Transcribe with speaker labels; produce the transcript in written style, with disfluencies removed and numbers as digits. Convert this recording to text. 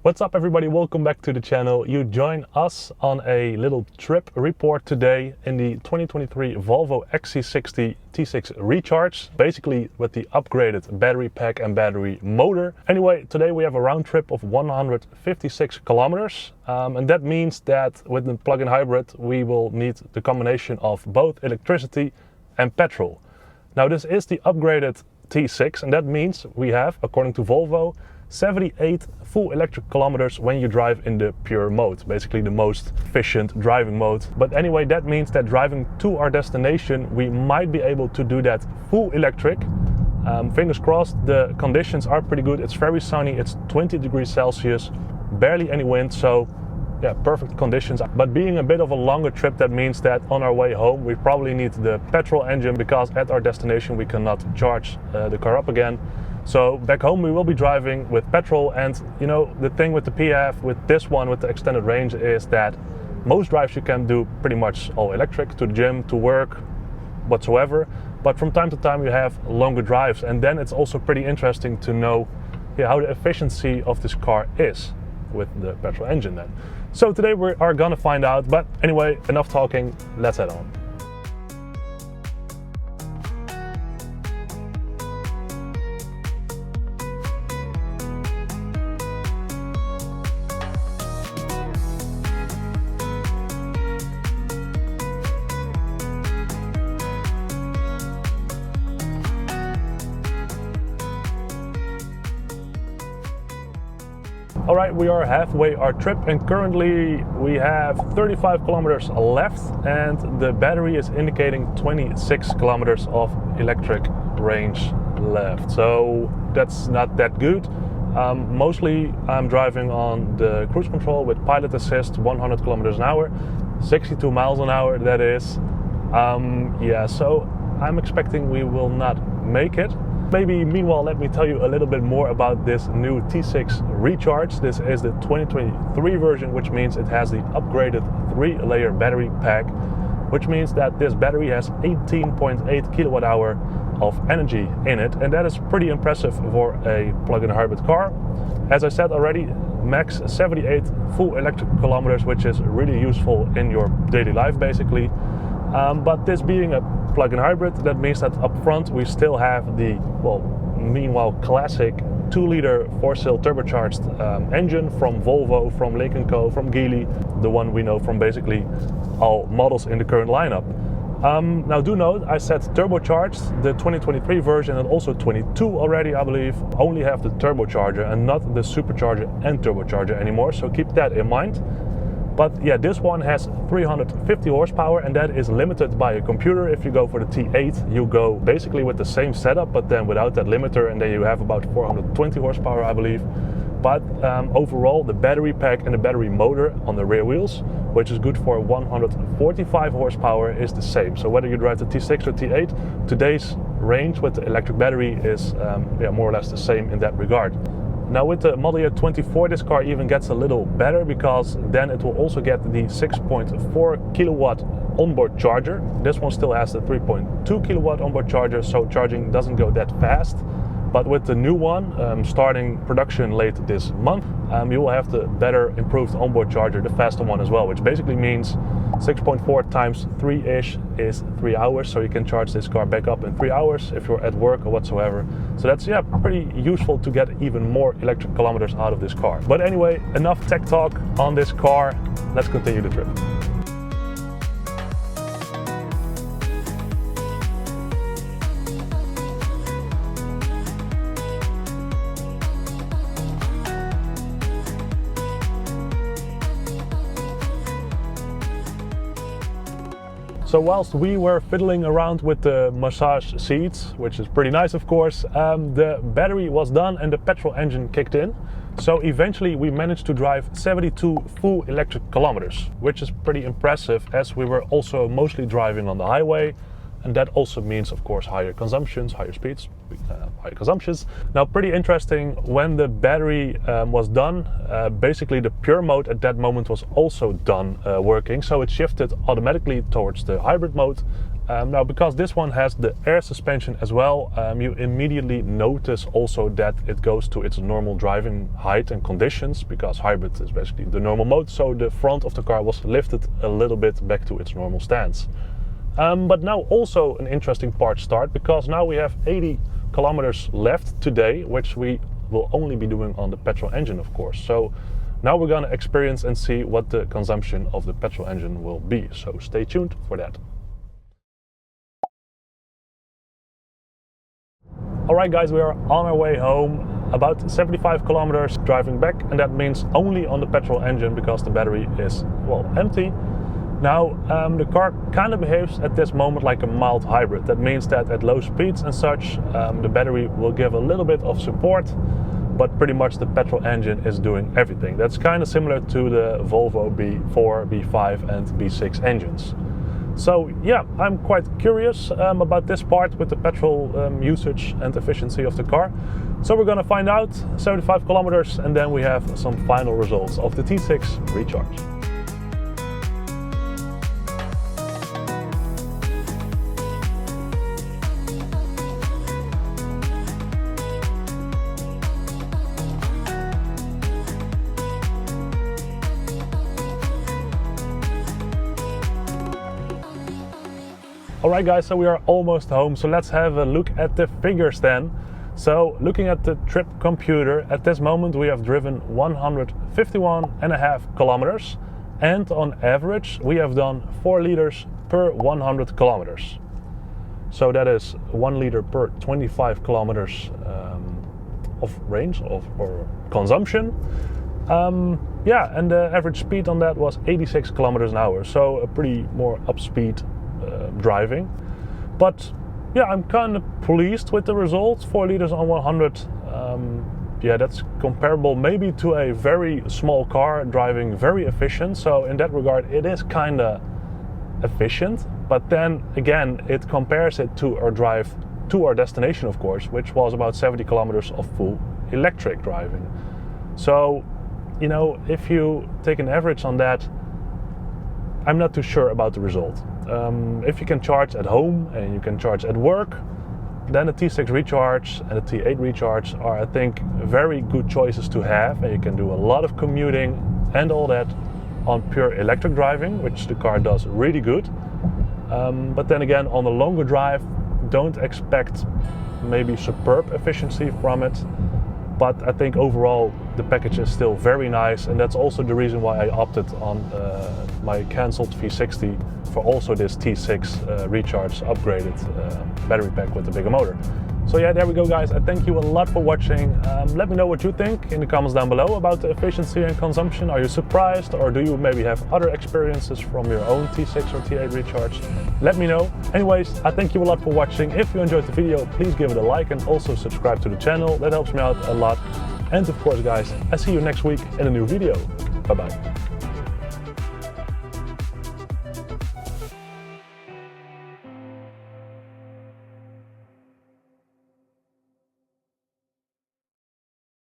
Speaker 1: What's up everybody, welcome back to the channel. You join us on a little trip report today in the 2023 Volvo XC60 T6 Recharge, basically with the upgraded battery pack and battery motor. Anyway, today we have a round trip of 156 kilometers and that means that with the plug-in hybrid we will need the combination of both electricity and petrol. Now this is the upgraded T6 and that means we have, according to Volvo, 78 full electric kilometers when you drive in the pure mode, basically the most efficient driving mode. But anyway, that means that driving to our destination we might be able to do that full electric. Fingers crossed, the conditions are pretty good. It's very sunny, it's 20 degrees Celsius, barely any wind, so yeah, perfect conditions. But being a bit of a longer trip, that means that on our way home we probably need the petrol engine, because at our destination we cannot charge the car up again. So back home we will be driving with petrol, and you know, the thing with the PHEV, with this one, with the extended range, is that most drives you can do pretty much all electric, to the gym, to work, whatsoever. But from time to time you have longer drives, and then it's also pretty interesting to know how the efficiency of this car is with the petrol engine then. So today we are gonna find out, but anyway, enough talking, let's head on. Alright, we are halfway our trip and currently we have 35 kilometers left and the battery is indicating 26 kilometers of electric range left. So that's not that good. Mostly I'm driving on the cruise control with pilot assist, 100 kilometers an hour, 62 miles an hour that is. Yeah, so I'm expecting we will not make it. Maybe meanwhile, let me tell you a little bit more about this new T6 Recharge. This is the 2023 version, which means it has the upgraded 3-layer battery pack, which means that this battery has 18.8 kilowatt hour of energy in it, and that is pretty impressive for a plug-in hybrid car. As I said already, max 78 full electric kilometers, which is really useful in your daily life basically. But this being a plug-in hybrid, that means that up front we still have the, well, meanwhile classic 2-liter 4-cylinder turbocharged engine from Volvo, from Lynk&Co, from Geely, the one we know from basically all models in the current lineup. Now do note, I said turbocharged. The 2023 version and also 22 already, I believe, only have the turbocharger and not the supercharger and turbocharger anymore, so keep that in mind. But yeah, this one has 350 horsepower and that is limited by a computer. If you go for the T8, you go basically with the same setup, but then without that limiter, and then you have about 420 horsepower, I believe. But overall, the battery pack and the battery motor on the rear wheels, which is good for 145 horsepower, is the same. So whether you drive the T6 or T8, today's range with the electric battery is more or less the same in that regard. Now with the model year 24, this car even gets a little better, because then it will also get the 6.4 kilowatt onboard charger. This one still has the 3.2 kilowatt onboard charger, so charging doesn't go that fast. But with the new one, starting production late this month, you will have the better improved onboard charger, the faster one as well, which basically means 6.4 times 3-ish is 3 hours, so you can charge this car back up in 3 hours if you're at work or whatsoever. So that's pretty useful to get even more electric kilometers out of this car. But anyway, enough tech talk on this car, let's continue the trip. So whilst we were fiddling around with the massage seats, which is pretty nice of course, the battery was done and the petrol engine kicked in. So eventually we managed to drive 72 full electric kilometers, which is pretty impressive, as we were also mostly driving on the highway. And that also means, of course, higher consumptions, higher speeds, higher consumptions. Now, pretty interesting, when the battery was done, basically the pure mode at that moment was also done working. So it shifted automatically towards the hybrid mode. Now, because this one has the air suspension as well, you immediately notice also that it goes to its normal driving height and conditions, because hybrid is basically the normal mode, so the front of the car was lifted a little bit back to its normal stance. But now also an interesting part start, because now we have 80 kilometers left today, which we will only be doing on the petrol engine, of course. So now we're going to experience and see what the consumption of the petrol engine will be. So stay tuned for that. Alright guys, we are on our way home, about 75 kilometers driving back, and that means only on the petrol engine because the battery is, well, empty. Now, the car kind of behaves at this moment like a mild hybrid. That means that at low speeds and such, the battery will give a little bit of support, but pretty much the petrol engine is doing everything. That's kind of similar to the Volvo B4, B5 and B6 engines. So yeah, I'm quite curious about this part with the petrol usage and efficiency of the car. So we're gonna find out, 75 kilometers, and then we have some final results of the T6 Recharge. Alright guys, so we are almost home, so let's have a look at the figures then. So looking at the trip computer, at this moment we have driven 151.5 kilometers, and on average we have done 4 liters per 100 kilometers. So that is 1 liter per 25 kilometers of range or consumption. Yeah, and the average speed on that was 86 kilometers an hour, so a pretty more up speed driving. But yeah, I'm kind of pleased with the results. 4 liters on 100. Yeah, that's comparable maybe to a very small car driving very efficient. So in that regard, it is kind of efficient. But then again, it compares it to our drive to our destination, of course, which was about 70 kilometers of full electric driving. So, you know, if you take an average on that, I'm not too sure about the result. If you can charge at home and you can charge at work, then the T6 Recharge and the T8 Recharge are, I think, very good choices to have, and you can do a lot of commuting and all that on pure electric driving, which the car does really good. But then again, on the longer drive, don't expect maybe superb efficiency from it. But I think overall the package is still very nice, and that's also the reason why I opted on my cancelled V60 for also this T6 Recharge upgraded battery pack with the bigger motor. So yeah, there we go guys. I thank you a lot for watching. Let me know what you think in the comments down below about the efficiency and consumption. Are you surprised, or do you maybe have other experiences from your own T6 or T8 Recharge? Let me know. Anyways, I thank you a lot for watching. If you enjoyed the video, please give it a like and also subscribe to the channel. That helps me out a lot. And of course guys, I see you next week in a new video. Bye bye.